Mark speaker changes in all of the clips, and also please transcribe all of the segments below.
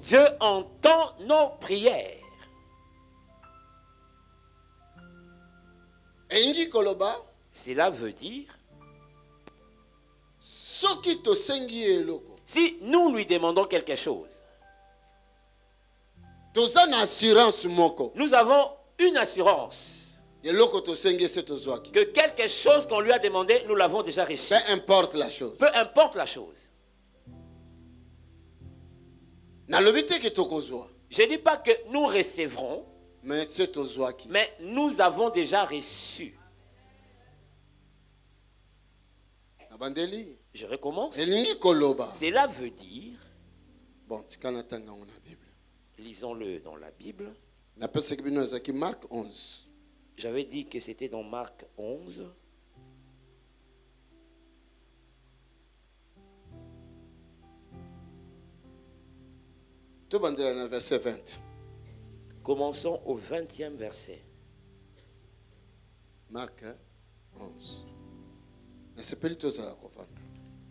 Speaker 1: Dieu entend nos prières. Cela veut dire, si nous lui demandons quelque chose, nous avons une assurance que quelque chose qu'on lui a demandé, nous l'avons déjà reçu.
Speaker 2: Peu importe la chose.
Speaker 1: Peu importe la chose. Je ne dis pas que nous recevrons, mais nous avons déjà reçu. Je recommence. Cela veut dire, lisons-le dans la Bible.
Speaker 2: Marc 11.
Speaker 1: J'avais dit que c'était dans Marc 11.
Speaker 2: Verset 20.
Speaker 1: Commençons au 20e verset.
Speaker 2: Marc 11.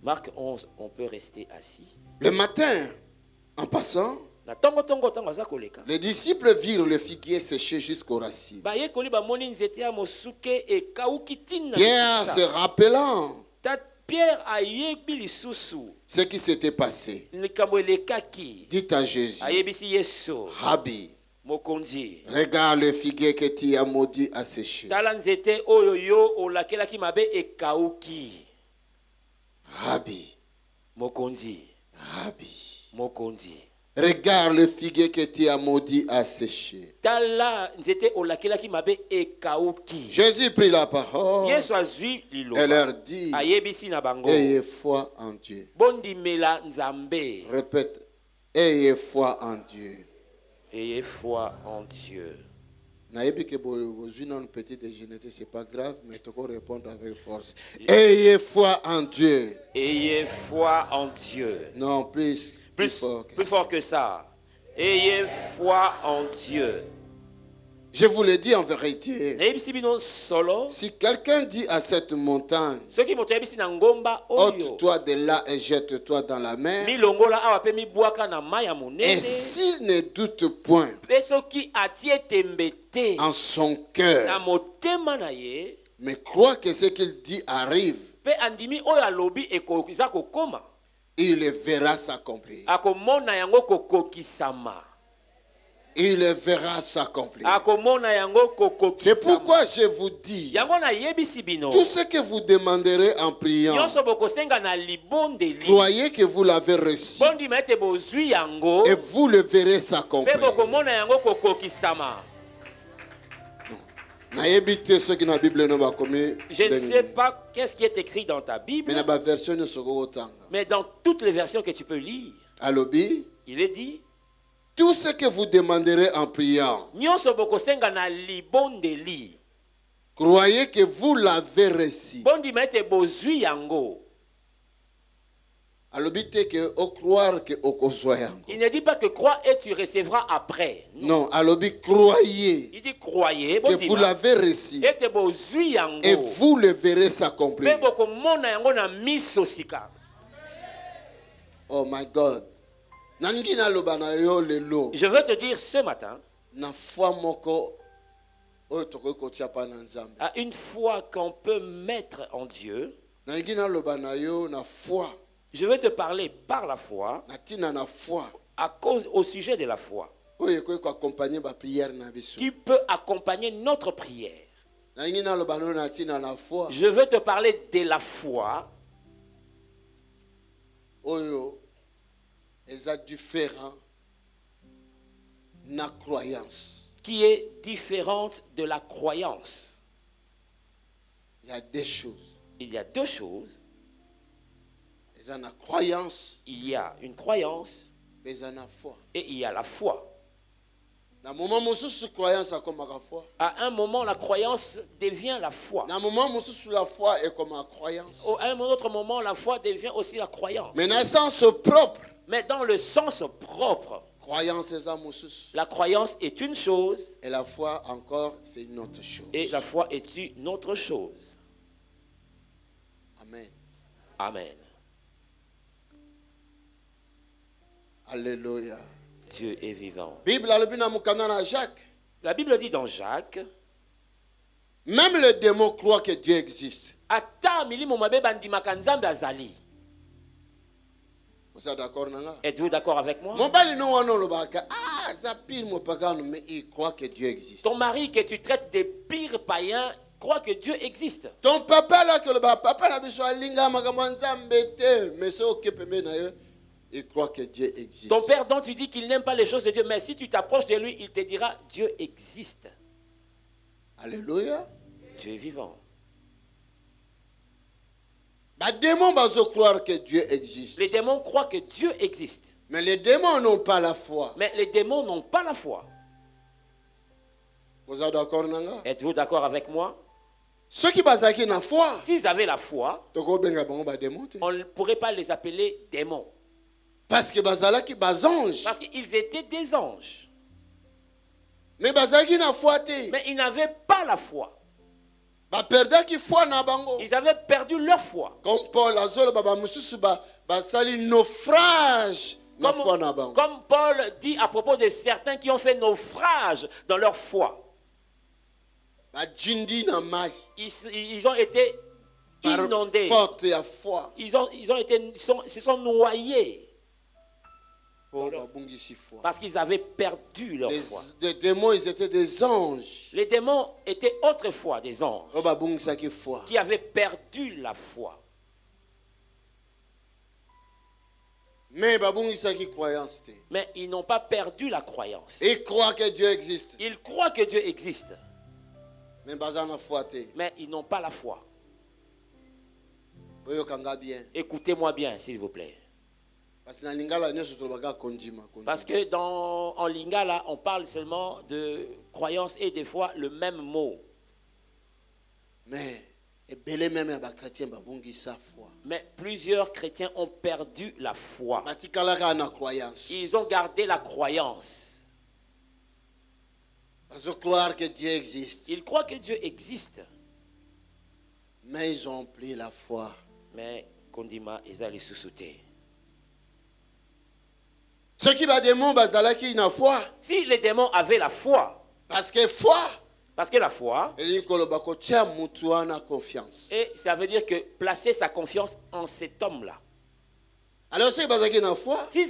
Speaker 1: Marc 11, on peut rester assis.
Speaker 2: Le matin, en passant, les disciples virent le figuier séché jusqu'aux racines. Pierre, se rappelant ce qui s'était passé, dit à Jésus, Rabbi, regarde le figuier que tu as maudit à sécher. Rabbi, Rabbi, regarde le figuier que tu as maudit à sécher. Jésus prit la parole et leur dit, ayez foi en Dieu. Répète, ayez foi en Dieu.
Speaker 1: Ayez foi en Dieu.
Speaker 2: C'est pas grave, mais tu peux répondre avec force. Ayez foi en Dieu.
Speaker 1: Ayez foi en Dieu.
Speaker 2: Non, plus
Speaker 1: fort que ça. Ayez foi en Dieu.
Speaker 2: Je vous le dis en vérité. Si quelqu'un dit à cette montagne, ôte-toi de là et jette-toi dans la mer, et s'il ne doute point en son cœur, mais croit que ce qu'il dit arrive, il le verra s'accomplir. Il le verra s'accomplir. C'est pourquoi je vous dis, tout ce que vous demanderez en priant, croyez que vous l'avez reçu et vous le verrez s'accomplir.
Speaker 1: Je ne sais pas qu'est-ce qui est écrit dans ta Bible, mais dans toutes les versions que tu peux lire, il est dit,
Speaker 2: tout ce que vous demanderez en priant, croyez que vous l'avez reçu.
Speaker 1: Il ne dit pas que crois et tu recevras après.
Speaker 2: Non, croyez.
Speaker 1: Il dit croyez
Speaker 2: que vous l'avez reçu et vous le verrez s'accomplir. Oh my God.
Speaker 1: Je veux te dire ce matin, à une foi qu'on peut mettre en Dieu, je veux te parler par la foi, au sujet de la foi, qui peut accompagner notre prière. Je veux te parler de la foi qui est différente de la croyance.
Speaker 2: Il y a deux choses.
Speaker 1: Il y a deux choses.
Speaker 2: Il y a une croyance.
Speaker 1: Il y a une croyance.
Speaker 2: Et
Speaker 1: il y a la foi.
Speaker 2: À
Speaker 1: un moment, la croyance devient la foi. À un autre moment, la foi devient aussi la croyance.
Speaker 2: Mais dans le sens propre.
Speaker 1: Mais dans le sens propre, la croyance est une chose.
Speaker 2: Et la foi encore, c'est une autre chose.
Speaker 1: Et la foi est une autre chose.
Speaker 2: Amen.
Speaker 1: Amen.
Speaker 2: Alléluia.
Speaker 1: Dieu est vivant.
Speaker 2: La Bible dit dans Jacques,
Speaker 1: même les démons croient que Dieu existe. Vous êtes d'accord?
Speaker 2: Êtes-vous d'accord avec moi?
Speaker 1: Il croit que Dieu existe.
Speaker 2: Ton mari que tu traites de pire païen croit que Dieu existe.
Speaker 1: Ton papa là que le papa il croit que Dieu existe.
Speaker 2: Ton père dont tu dis qu'il n'aime pas les choses de Dieu, mais si tu t'approches de lui, il te dira Dieu existe.
Speaker 1: Alléluia.
Speaker 2: Dieu est vivant.
Speaker 1: Les démons croient que Dieu existe.
Speaker 2: Les démons croient que Dieu existe.
Speaker 1: Mais les démons n'ont pas la foi.
Speaker 2: Mais les démons n'ont pas la foi.
Speaker 1: Vous êtes d'accord?
Speaker 2: Êtes-vous d'accord avec moi?
Speaker 1: Ceux qui ont la foi,
Speaker 2: s'ils avaient la foi, on ne pourrait pas les appeler démons.
Speaker 1: Parce qu'ils
Speaker 2: étaient des anges.
Speaker 1: Mais
Speaker 2: ils n'avaient pas la foi. Ils avaient perdu leur foi.
Speaker 1: Comme Paul
Speaker 2: comme Paul dit à propos de certains qui ont fait naufrage dans leur foi. Ils ont été inondés. Ils se sont noyés. Parce qu'ils avaient perdu leur foi.
Speaker 1: Les démons, ils étaient des anges.
Speaker 2: Les démons étaient autrefois des anges qui avaient perdu la foi.
Speaker 1: Mais
Speaker 2: ils n'ont pas perdu la croyance.
Speaker 1: Ils croient que Dieu existe.
Speaker 2: Ils croient que Dieu existe.
Speaker 1: Mais
Speaker 2: ils n'ont pas la foi. Écoutez-moi bien, s'il vous plaît. Parce que en Lingala, on parle seulement de croyance et des fois le même mot.
Speaker 1: Mais
Speaker 2: plusieurs chrétiens ont perdu la foi. Ils ont gardé la croyance.
Speaker 1: Ils croient que Dieu existe.
Speaker 2: Ils croient que Dieu existe.
Speaker 1: Mais ils ont pris la foi.
Speaker 2: Mais Kondima, ils allaient sous-sauter.
Speaker 1: Ceux qui va démon bazalaki na foi.
Speaker 2: Si les démons avaient la foi.
Speaker 1: Parce que la foi.
Speaker 2: Et ça veut dire que placer sa confiance en cet homme-là.
Speaker 1: Alors s'ils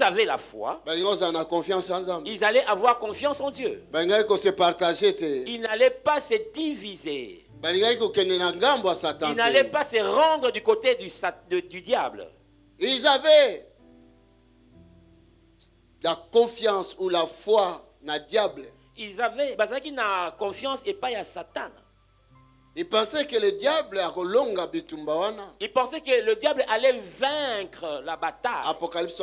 Speaker 1: avaient la
Speaker 2: foi, ils allaient avoir confiance en Dieu. Ils n'allaient pas se diviser. Ils n'allaient pas se rendre du côté du diable.
Speaker 1: Ils avaient la confiance ou la foi na diable.
Speaker 2: Ils avaient la confiance et pas à Satan.
Speaker 1: Ils pensaient que le diable
Speaker 2: allait vaincre la bataille.
Speaker 1: Apocalypse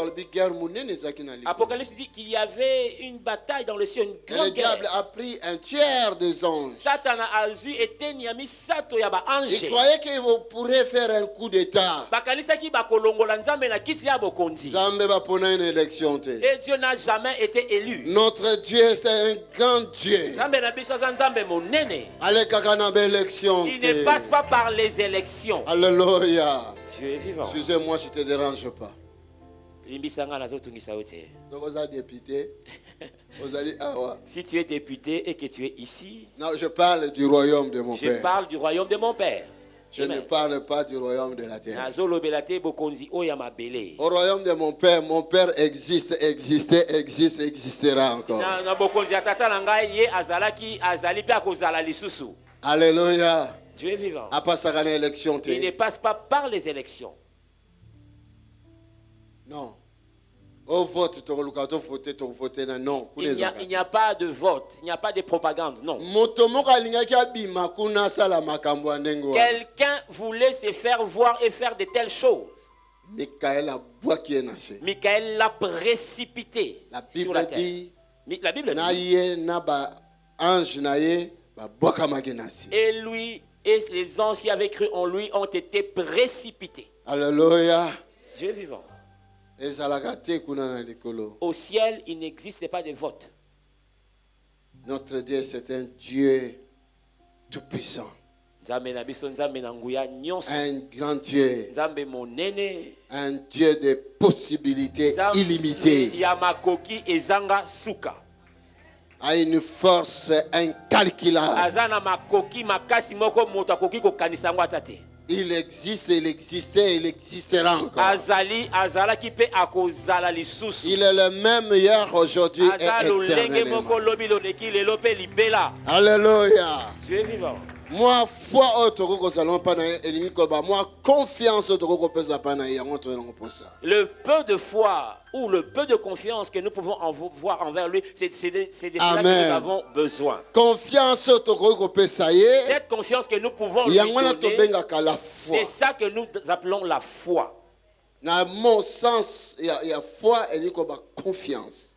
Speaker 2: dit qu'il y avait une bataille dans le ciel, une grande guerre.
Speaker 1: Le diable a pris un tiers des anges.
Speaker 2: Il
Speaker 1: croyait qu'il pourrait faire un coup d'état.
Speaker 2: Et Dieu n'a jamais été élu.
Speaker 1: Notre Dieu, c'est un grand Dieu.
Speaker 2: Il ne passe pas par les élections.
Speaker 1: Alléluia.
Speaker 2: Dieu est vivant.
Speaker 1: Excusez-moi, je ne te dérange pas.
Speaker 2: Si tu es député et que tu es ici,
Speaker 1: non, je parle du royaume de mon Père.
Speaker 2: Je parle du royaume de mon Père.
Speaker 1: Je ne parle pas du royaume de la terre.
Speaker 2: Au
Speaker 1: royaume de mon Père existe, existait, existe, existera encore. Alléluia.
Speaker 2: Dieu est vivant.
Speaker 1: Il
Speaker 2: ne passe pas par les élections.
Speaker 1: Non. Au vote, non.
Speaker 2: Il n'y a pas de vote, il n'y a pas de propagande, non. Quelqu'un voulait se faire voir et faire de telles choses. Michael l'a précipité sur la terre. La Bible dit. Et lui et les anges qui avaient cru en lui ont été précipités.
Speaker 1: Alléluia.
Speaker 2: Dieu est vivant. Au ciel, il n'existe pas de vote.
Speaker 1: Notre Dieu, c'est un Dieu tout-puissant.
Speaker 2: Un grand Dieu. Un Dieu de possibilités illimitées. A une force incalculable. Il existe, il existait, il existera encore. Il est le même hier, aujourd'hui et éternellement. Alléluia.
Speaker 1: Tu es vivant.
Speaker 2: Moi, foi moi, confiance
Speaker 1: le peu de foi ou le peu de confiance que nous pouvons avoir envers lui, c'est de cela que nous avons besoin.
Speaker 2: Confiance,
Speaker 1: cette confiance que nous pouvons lui donner, c'est ça que nous appelons la foi.
Speaker 2: Dans mon sens, il y a foi et confiance.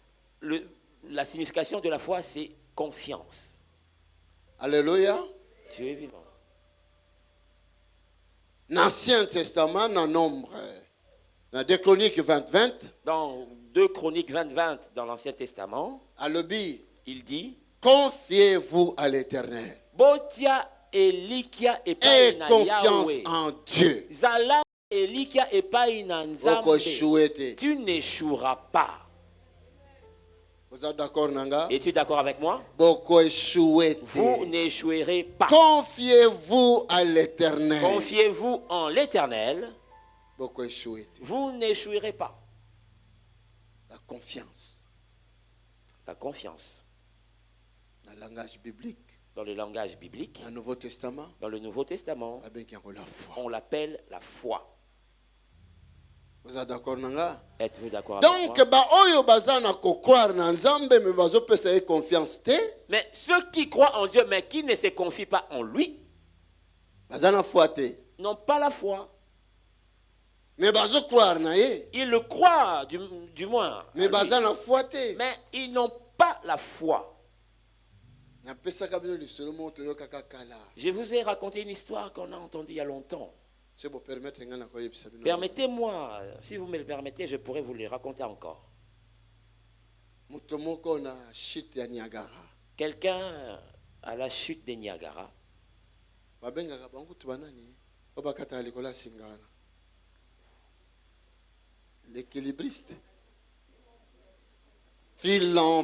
Speaker 1: La signification de la foi, c'est confiance.
Speaker 2: Alléluia.
Speaker 1: Tu es vivant.
Speaker 2: L'Ancien Testament, dans Nombre, dans 2 Chroniques 20-20.
Speaker 1: Dans 2 Chroniques 20-20, dans l'Ancien Testament, il dit,
Speaker 2: confiez-vous à l'Éternel.
Speaker 1: Et
Speaker 2: confiance en Dieu.
Speaker 1: Tu n'échoueras pas. Es-tu d'accord avec moi? Vous n'échouerez pas.
Speaker 2: Confiez-vous à l'Éternel.
Speaker 1: Confiez-vous en l'Éternel. Vous n'échouerez pas.
Speaker 2: La confiance.
Speaker 1: La confiance.
Speaker 2: Dans le langage biblique.
Speaker 1: Dans le langage biblique.
Speaker 2: Dans le Nouveau Testament.
Speaker 1: Dans le Nouveau Testament. On l'appelle la foi.
Speaker 2: Vous êtes d'accord avec moi?
Speaker 1: Êtes-vous d'accord avec moi? Mais ceux qui croient en Dieu, mais qui ne se confient pas en lui, n'ont pas la foi. Ils le croient, du moins. Mais ils n'ont pas la foi. Je vous ai raconté une histoire qu'on a entendue il y a longtemps. Permettez-moi, si vous me le permettez, je pourrais vous le raconter encore. Quelqu'un à la chute des Niagara.
Speaker 2: L'équilibriste. Filant.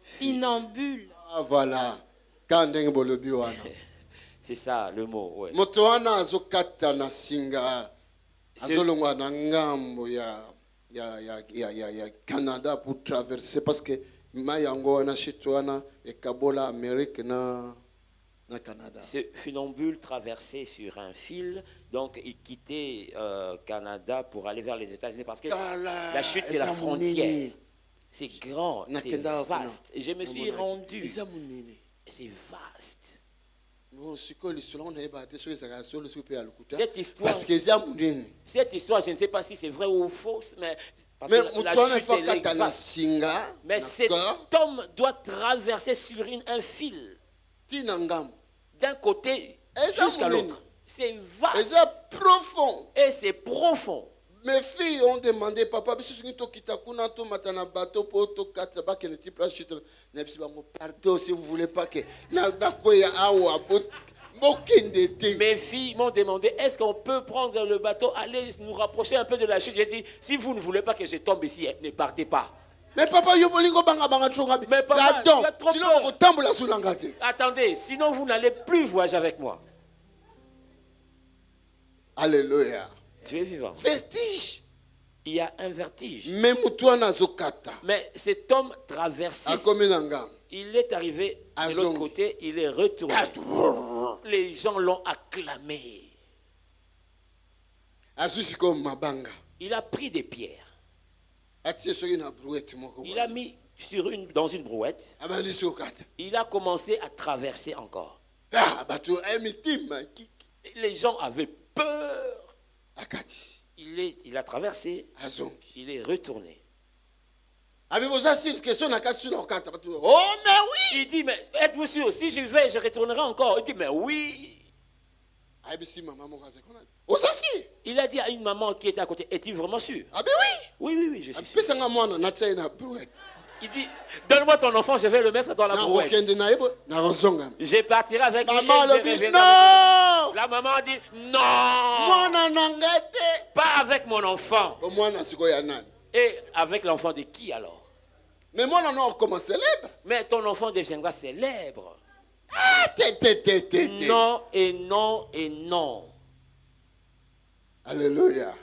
Speaker 3: Funambule.
Speaker 2: Ah, voilà.
Speaker 1: C'est ça le mot. Ouais.
Speaker 2: Motoana azokata na singa azolongwa na ngambo ya Canada pour traverser parce que mayango na chitwana et Kabola Amérique na Canada.
Speaker 1: Ce funambule traversait sur un fil, donc il quittait Canada pour aller vers les États-Unis parce que la chute c'est la frontière. C'est grand, c'est vaste. Et je me suis rendu. C'est vaste. Cette histoire, je ne sais pas si c'est vrai ou faux, mais parce que la chute est vaste. Mais cet homme doit traverser sur un fil d'un côté jusqu'à l'autre. C'est vaste. Et c'est profond.
Speaker 2: Mes filles ont demandé, papa, pardon si vous ne voulez pas que.
Speaker 1: Mes filles m'ont demandé, est-ce qu'on peut prendre le bateau, aller nous rapprocher un peu de la chute? J'ai dit, si vous ne voulez pas que je tombe ici, ne partez pas.
Speaker 2: Mais papa,
Speaker 1: attendez, sinon vous n'allez plus voyager avec moi.
Speaker 2: Alléluia.
Speaker 1: Dieu est vivant.
Speaker 2: Vertige.
Speaker 1: Il y a un vertige.
Speaker 2: Mais
Speaker 1: cet homme traversait. Il est arrivé de l'autre côté, il est retourné. Les gens l'ont acclamé. Il a pris des pierres. Il a mis dans une brouette. Il a commencé à traverser encore. Les gens avaient peur. Il a traversé. Il est retourné.
Speaker 2: Oh, mais oui!
Speaker 1: Il dit, mais êtes-vous sûr? Si je vais, je retournerai encore. Il dit, mais oui! Il a dit à une maman qui était à côté, es-tu vraiment sûr?
Speaker 2: Ah, ben oui!
Speaker 1: Oui, je suis sûr. Il dit, donne-moi ton enfant, je vais le mettre dans la brouette. Je partirai avec lui et je reviendrai.
Speaker 2: Non.
Speaker 1: La maman dit, non. Pas avec mon enfant. Et avec l'enfant de qui alors?
Speaker 2: Mais mon enfant comment célèbre?
Speaker 1: Mais ton enfant deviendra célèbre.
Speaker 2: Non
Speaker 1: et non et non.
Speaker 2: Alléluia.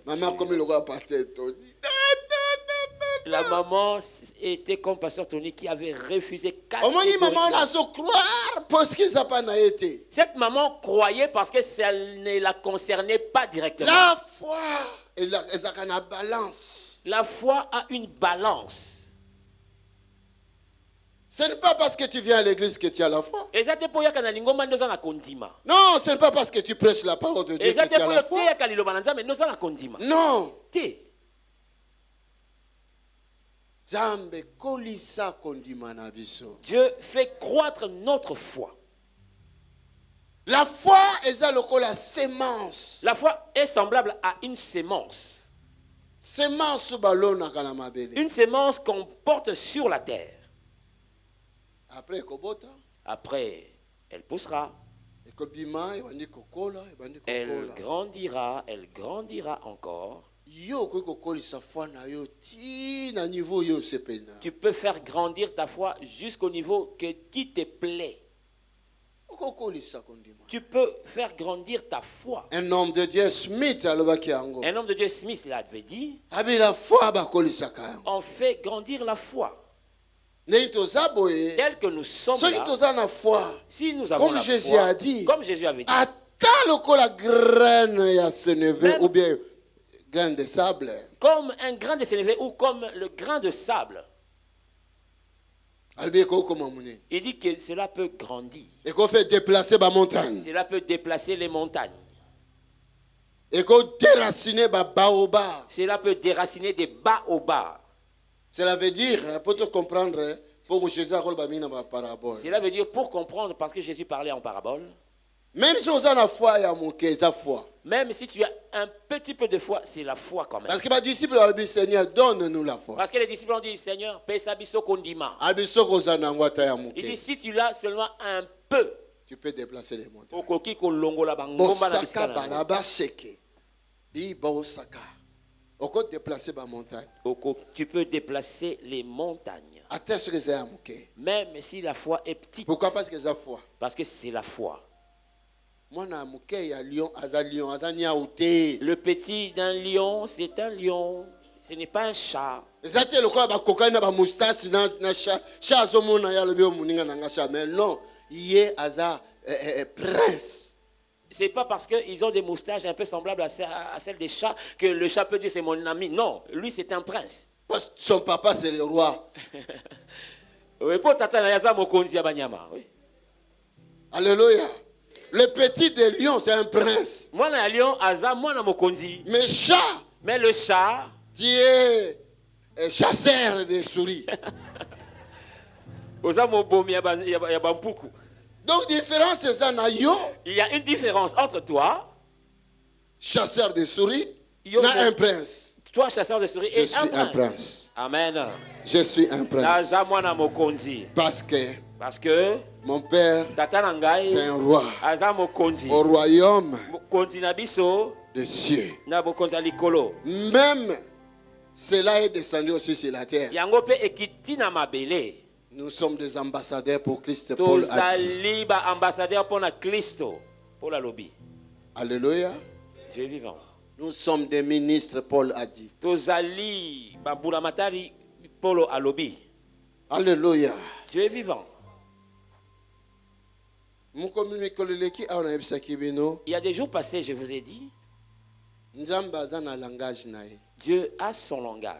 Speaker 2: Maman, comme le roi pasteur Tony.
Speaker 1: La maman était comme pasteur Tony qui avait refusé Cette maman croyait parce que ça ne la concernait pas directement.
Speaker 2: La foi, elle a une balance.
Speaker 1: La foi a une balance.
Speaker 2: Ce n'est pas parce que tu viens à l'église que tu as la foi.
Speaker 1: Non,
Speaker 2: ce n'est pas parce que tu prêches la parole de Dieu que tu as la foi. Non.
Speaker 1: Dieu fait croître notre foi.
Speaker 2: La foi est la sémence.
Speaker 1: La foi est semblable à une sémence. Une sémence qu'on porte sur la terre. Après, elle poussera. Elle grandira encore. Tu peux faire grandir ta foi jusqu'au niveau qui te plaît. Tu peux faire grandir ta foi.
Speaker 2: Un homme de Dieu Smith
Speaker 1: l'avait dit. On fait grandir la foi. Tel que nous sommes là, si nous avons la
Speaker 2: Jésus
Speaker 1: foi,
Speaker 2: a dit,
Speaker 1: comme Jésus avait dit,
Speaker 2: ou bien grain de sable,
Speaker 1: comme un grain de sénévé ou comme le grain de sable, il dit que cela peut grandir.
Speaker 2: Et qu'on fait déplacer ma montagne.
Speaker 1: Cela peut déplacer les montagnes.
Speaker 2: Et qu'on déraciner ma baobab.
Speaker 1: Cela peut déraciner des baobabs.
Speaker 2: Cela veut dire, pour te comprendre, faut que Jésus a ma parabole.
Speaker 1: Cela veut dire pour comprendre, parce que Jésus parlait en parabole.
Speaker 2: Même si on a la foi, il y a mon foi.
Speaker 1: Même si tu as un petit peu de foi, c'est la foi quand même.
Speaker 2: Parce que mes disciples ont dit, Seigneur, donne-nous la foi.
Speaker 1: Parce que les disciples ont dit, Seigneur, paie sa biso kondima. Il dit, si tu l'as seulement un peu,
Speaker 2: tu peux déplacer les montagnes.
Speaker 1: Tu peux déplacer les montagnes. Même si la foi est petite.
Speaker 2: Pourquoi? Parce que c'est la foi.
Speaker 1: Parce que c'est la foi.
Speaker 2: Le
Speaker 1: petit d'un lion, c'est un lion. Ce n'est pas un chat.
Speaker 2: Non, il est prince.
Speaker 1: C'est pas parce qu'ils ont des moustaches un peu semblables à celles des chats que le chat peut dire c'est mon ami. Non, lui c'est un prince.
Speaker 2: Son papa c'est le roi. Alléluia. Le petit des lions c'est un prince. Mais chat.
Speaker 1: Mais le chat.
Speaker 2: Tu es chasseur des souris. Donc différence c'est ça.
Speaker 1: Il y a une différence entre toi,
Speaker 2: chasseur de souris, et un prince.
Speaker 1: Toi chasseur de souris et un prince. Amen.
Speaker 2: Je suis un prince. Parce que mon père c'est un roi. Au royaume des cieux. Même cela est descendu aussi sur la terre. Nous sommes des ambassadeurs pour Christ. Paul a dit. Alléluia.
Speaker 1: Dieu est vivant.
Speaker 2: Nous sommes des ministres, Paul a dit. Alléluia.
Speaker 1: Dieu est vivant.
Speaker 2: Il
Speaker 1: y a des jours passés, je vous ai dit, Dieu a son langage.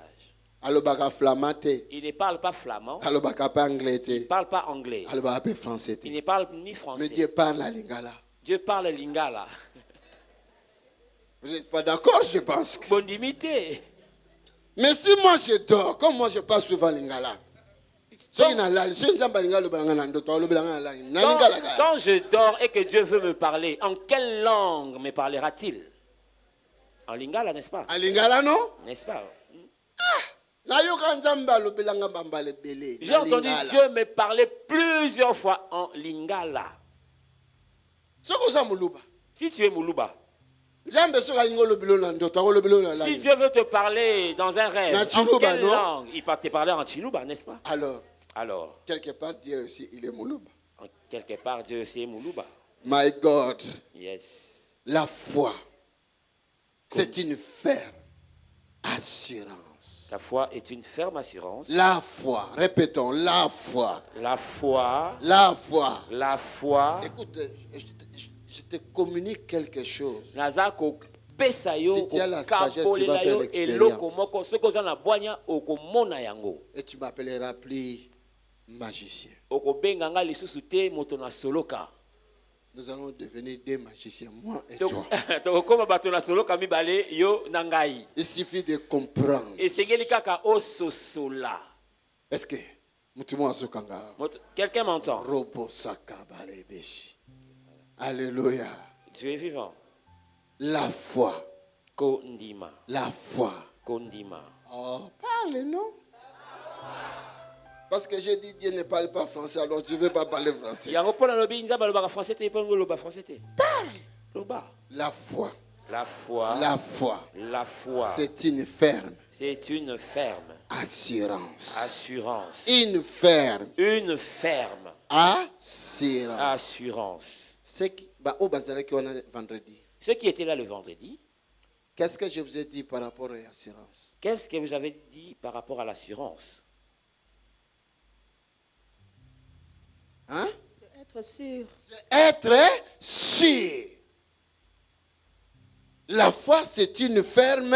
Speaker 1: Il ne parle pas flamand. Il ne parle pas anglais. Il ne parle ni français.
Speaker 2: Mais Dieu parle à lingala.
Speaker 1: Dieu parle lingala.
Speaker 2: Vous n'êtes pas d'accord, je pense.
Speaker 1: Bonne limité.
Speaker 2: Mais si moi je dors, comme moi je parle souvent lingala. Quand
Speaker 1: je dors et que Dieu veut me parler, en quelle langue me parlera-t-il? En lingala, n'est-ce pas?
Speaker 2: En lingala, non?
Speaker 1: N'est-ce pas? J'ai entendu Dieu me parler plusieurs fois en lingala. Si tu es Muluba, si Dieu veut te parler dans un rêve, en quelle langue? Il va te parler en Chiluba, n'est-ce pas? Alors,
Speaker 2: quelque part, Dieu aussi, il est Muluba.
Speaker 1: Quelque part, Dieu aussi est Muluba.
Speaker 2: My God.
Speaker 1: Yes.
Speaker 2: La foi, c'est une ferme assurance.
Speaker 1: La foi est une ferme assurance.
Speaker 2: La foi, répétons, la foi.
Speaker 1: La foi.
Speaker 2: La foi.
Speaker 1: La foi.
Speaker 2: Écoute, je te communique quelque chose. Si
Speaker 1: tu
Speaker 2: as la sagesse, tu vas faire l'expérience. Et tu m'appelleras plus magicien. Nous allons devenir des magiciens, moi et toi. Il suffit de comprendre. Est-ce que
Speaker 1: quelqu'un m'entend?
Speaker 2: Alléluia.
Speaker 1: Dieu est vivant.
Speaker 2: La foi.
Speaker 1: Kondima.
Speaker 2: La foi.
Speaker 1: Kondima.
Speaker 2: Oh, parle, non? Parce que j'ai dit Dieu ne parle pas français, alors tu ne veux pas parler français. Parle. La foi.
Speaker 1: La foi.
Speaker 2: La foi.
Speaker 1: La foi.
Speaker 2: C'est une ferme.
Speaker 1: C'est une ferme.
Speaker 2: Assurance.
Speaker 1: Assurance.
Speaker 2: Une ferme.
Speaker 1: Une ferme.
Speaker 2: Assurance.
Speaker 1: Assurance.
Speaker 2: Ce qui était là le vendredi. Qu'est-ce que je vous ai dit par rapport à l'assurance?
Speaker 1: Qu'est-ce que vous avez dit par rapport à l'assurance?
Speaker 2: Hein?
Speaker 3: Être sûr.
Speaker 2: Être sûr. La foi, c'est une ferme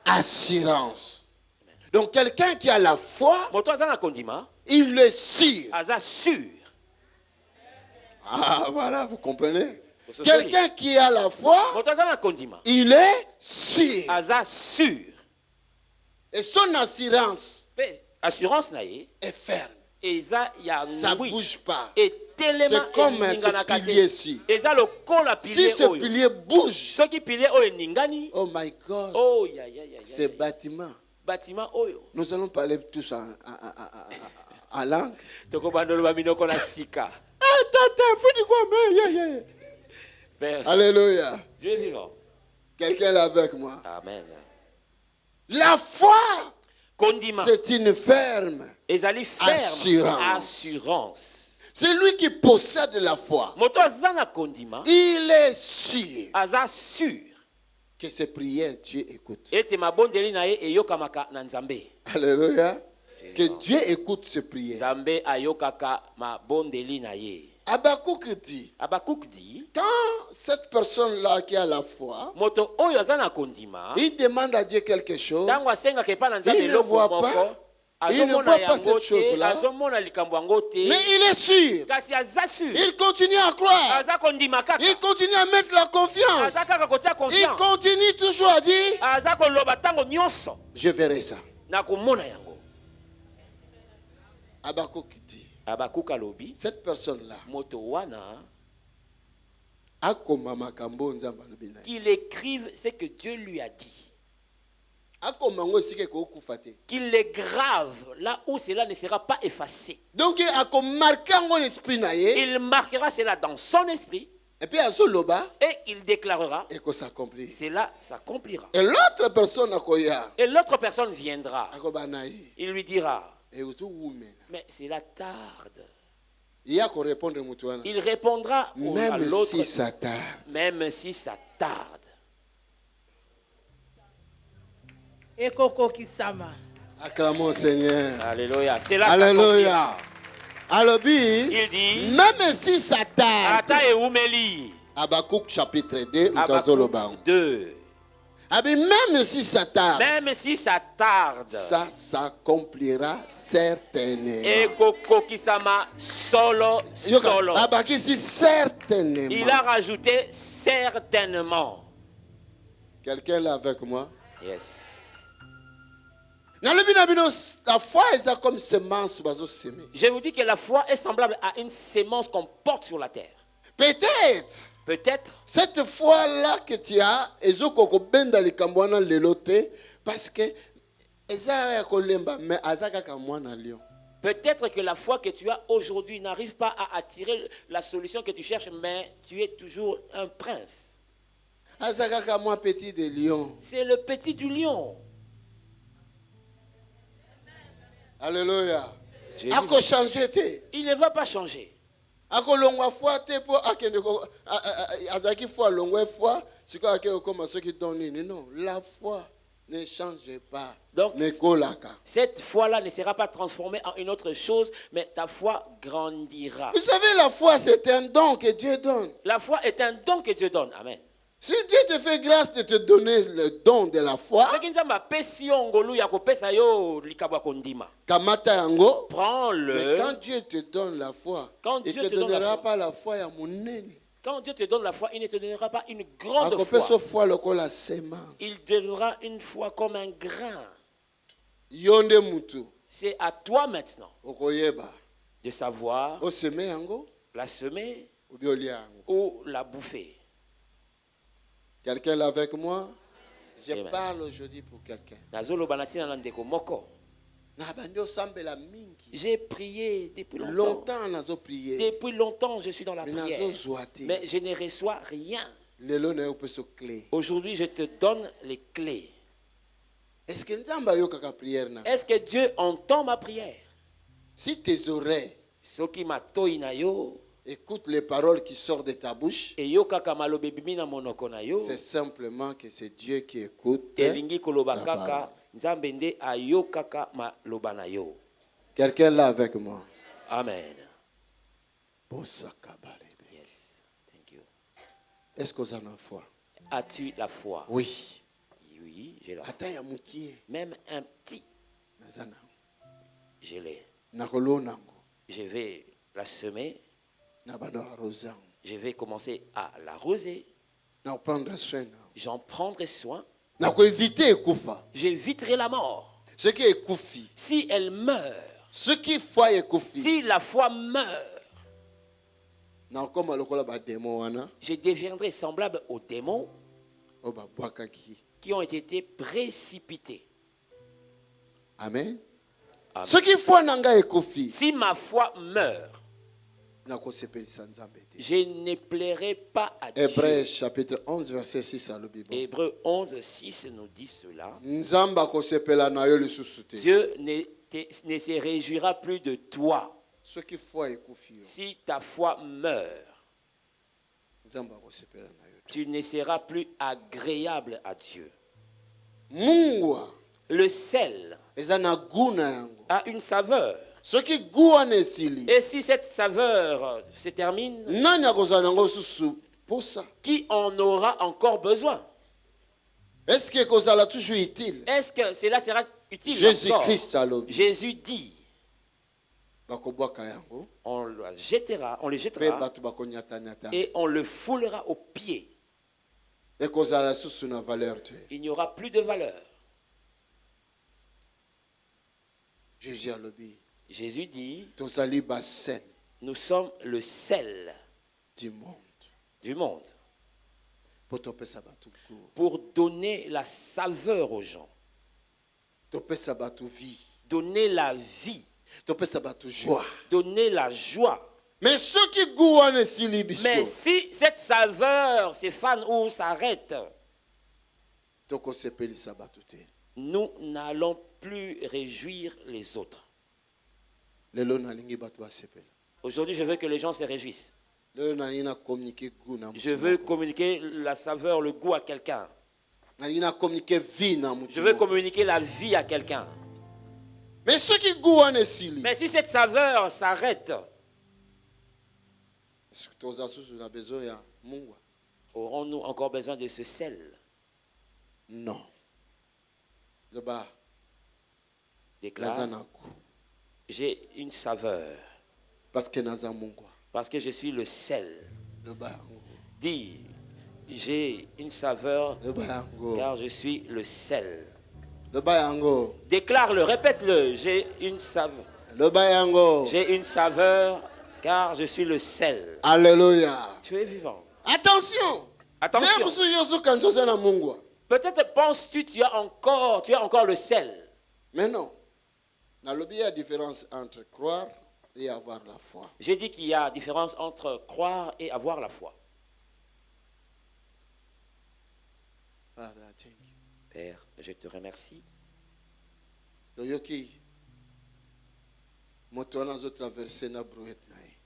Speaker 2: assurance. Donc, quelqu'un qui a la foi, il est sûr. Ah, voilà, vous comprenez? Quelqu'un qui a la foi, il est sûr. Et son assurance est ferme. Ça ne bouge pas. C'est comme ce pilier-ci. Si ce pilier bouge, oh my God, ce bâtiment, nous allons parler tous en langue. Alléluia.
Speaker 1: Dieu est vivant.
Speaker 2: Quelqu'un est là avec moi.
Speaker 1: Amen.
Speaker 2: La foi, c'est une ferme assurance. Celui qui possède la foi, il est sûr que ses prières, Dieu écoute. Alléluia. Que Dieu écoute ses prières. Habakkuk dit, quand cette personne-là qui a la foi, il demande à Dieu quelque chose, il ne voit pas. Il ne voit pas cette chose-là, mais il est sûr. Il continue à croire. Il continue à mettre la confiance. Il continue toujours à dire, je verrai ça. Habakkuk dit, cette personne-là,
Speaker 1: qu'il écrive ce que Dieu lui a dit. Qu'il les grave là où cela ne sera pas effacé.
Speaker 2: Donc il
Speaker 1: marquera cela dans son esprit. Et il déclarera. Cela s'accomplira.
Speaker 2: Et l'autre
Speaker 1: personne viendra. Il lui dira, mais cela tarde. Il répondra à l'autre, même si ça tarde.
Speaker 2: Acclamons Seigneur.
Speaker 1: Alléluia.
Speaker 2: Alléluia. Alors,
Speaker 1: il dit,
Speaker 2: même si ça tarde. Habakkuk chapitre 2. Même si ça tarde. Ça s'accomplira certainement. Certainement.
Speaker 1: Il a rajouté certainement.
Speaker 2: Quelqu'un là avec moi?
Speaker 1: Yes.
Speaker 2: La foi est comme semence.
Speaker 1: Je vous dis que la foi est semblable à une sémence qu'on porte sur la terre. Peut-être.
Speaker 2: Cette foi-là que tu as, parce que
Speaker 1: Peut-être que la foi que tu as aujourd'hui n'arrive pas à attirer la solution que tu cherches, mais tu es toujours un prince. C'est le petit du lion.
Speaker 2: Alléluia. Il
Speaker 1: ne va pas changer.
Speaker 2: Non, la foi ne change pas.
Speaker 1: Donc, cette foi-là ne sera pas transformée en une autre chose, mais ta foi grandira.
Speaker 2: Vous savez, la foi, c'est un don que Dieu donne.
Speaker 1: La foi est un don que Dieu donne. Amen.
Speaker 2: Si Dieu te fait grâce de te donner le don de la foi,
Speaker 1: prends-le.
Speaker 2: Mais quand Dieu te donne la foi, il ne te donnera pas la foi à mon nez.
Speaker 1: Quand Dieu te donne la foi, il ne te donnera pas une grande foi. Il donnera une foi comme un grain. C'est à toi maintenant de savoir la semer ou la bouffer.
Speaker 2: Quelqu'un là avec moi? Je parle aujourd'hui pour quelqu'un.
Speaker 1: J'ai prié depuis longtemps. Depuis longtemps, je suis dans la prière. Mais je ne reçois rien. Aujourd'hui, je te donne les clés.
Speaker 2: Est-ce que
Speaker 1: Dieu entend ma prière?
Speaker 2: Si tes oreilles écoute les paroles qui sortent de ta bouche, c'est simplement que c'est Dieu qui écoute ta parole. Quelqu'un là avec moi?
Speaker 1: Amen.
Speaker 2: Yes,
Speaker 1: thank you.
Speaker 2: Est-ce que vous avez la foi?
Speaker 1: As-tu la foi?
Speaker 2: Oui.
Speaker 1: Oui, j'ai la foi. Même un petit, je l'ai. Je vais la semer. Je vais commencer à l'arroser. J'en prendrai soin. J'éviterai la mort. Si elle meurt, si la foi meurt, je deviendrai semblable aux démons qui ont été précipités.
Speaker 2: Amen.
Speaker 1: Amen. Si ma foi meurt, je ne plairai pas à Dieu.
Speaker 2: Hébreux chapitre 11 verset 6 à l'Bible.
Speaker 1: Hébreux 11 6 nous dit cela. Dieu ne se réjouira plus de toi si ta foi meurt. Tu ne seras plus agréable à Dieu. Le sel a une saveur. Et si cette saveur se termine, qui en aura encore besoin?
Speaker 2: Est-ce que cela toujours utile?
Speaker 1: Est-ce que cela sera utile?
Speaker 2: Jésus-Christ a l'objet.
Speaker 1: Jésus dit, on le jettera et on le foulera aux pieds. Il n'y aura plus de valeur. Jésus dit, nous sommes le sel du monde. Pour donner la saveur aux gens. Donner la vie. Donner la joie.
Speaker 2: Mais si
Speaker 1: cette saveur s'effane ou s'arrête, nous n'allons plus réjouir les autres. Aujourd'hui, je veux que les gens se réjouissent. Je veux communiquer la saveur, le goût à quelqu'un. Je veux communiquer la vie à quelqu'un. Mais si cette saveur s'arrête, aurons-nous encore besoin de ce sel?
Speaker 2: Non.
Speaker 1: Déclare, j'ai une saveur. Parce que je suis le sel. Dis, j'ai une saveur car je suis le sel. Déclare-le, répète-le. J'ai une saveur. J'ai une saveur car je suis le sel.
Speaker 2: Alléluia.
Speaker 1: Tu es vivant.
Speaker 2: Attention.
Speaker 1: Peut-être penses-tu tu as encore le sel.
Speaker 2: Mais non. Il y a différence entre croire et avoir la foi.
Speaker 1: J'ai dit qu'il y a différence entre croire et avoir la foi. Père, je te remercie.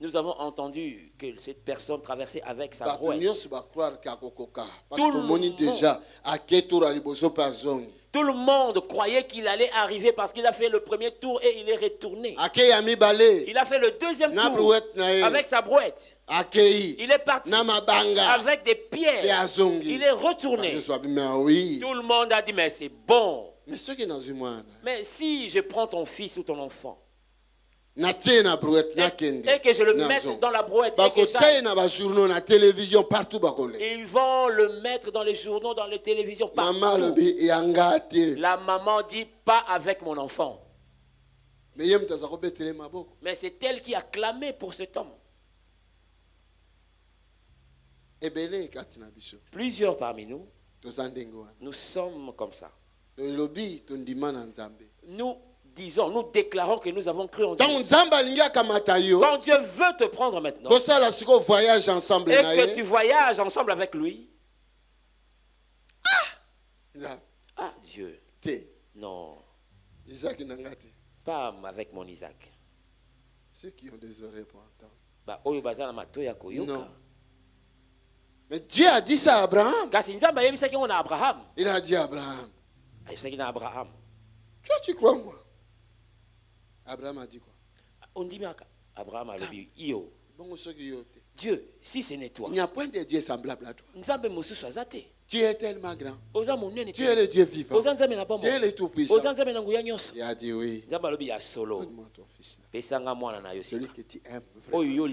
Speaker 1: Nous avons entendu que cette personne traversait avec sa brouette. Tout le monde croyait qu'il allait arriver parce qu'il a fait le premier tour et il est retourné. Il a fait le deuxième tour avec sa brouette. Il est parti avec des pierres. Il est retourné. Tout le monde a dit, mais c'est bon. Mais si je prends ton fils ou ton enfant, et que je le mette dans la brouette, ils vont le mettre dans les journaux, dans les télévisions, partout. La maman dit, pas avec mon enfant. Mais c'est elle qui a clamé pour cet homme. Plusieurs parmi nous, nous sommes comme ça. Nous disons, nous déclarons que nous avons cru en Dieu. Quand Dieu veut te prendre maintenant, et que tu voyages ensemble avec lui, ah Dieu, non, pas avec mon Isaac.
Speaker 2: Ceux qui ont des oreilles pour entendre.
Speaker 1: Non.
Speaker 2: Mais Dieu a dit ça à Abraham.
Speaker 1: Il
Speaker 2: a dit à Abraham.
Speaker 1: Abraham.
Speaker 2: Toi, tu crois moi? Abraham a dit quoi?
Speaker 1: On dit Abraham a dit Dieu, si ce n'est toi,
Speaker 2: il n'y a point de Dieu semblable à toi. Tu es tellement grand.
Speaker 1: Tu
Speaker 2: es le Dieu vivant. Tu es le tout-puissant. Il a dit oui. Donne-moi ton fils là. Celui que tu aimes vraiment.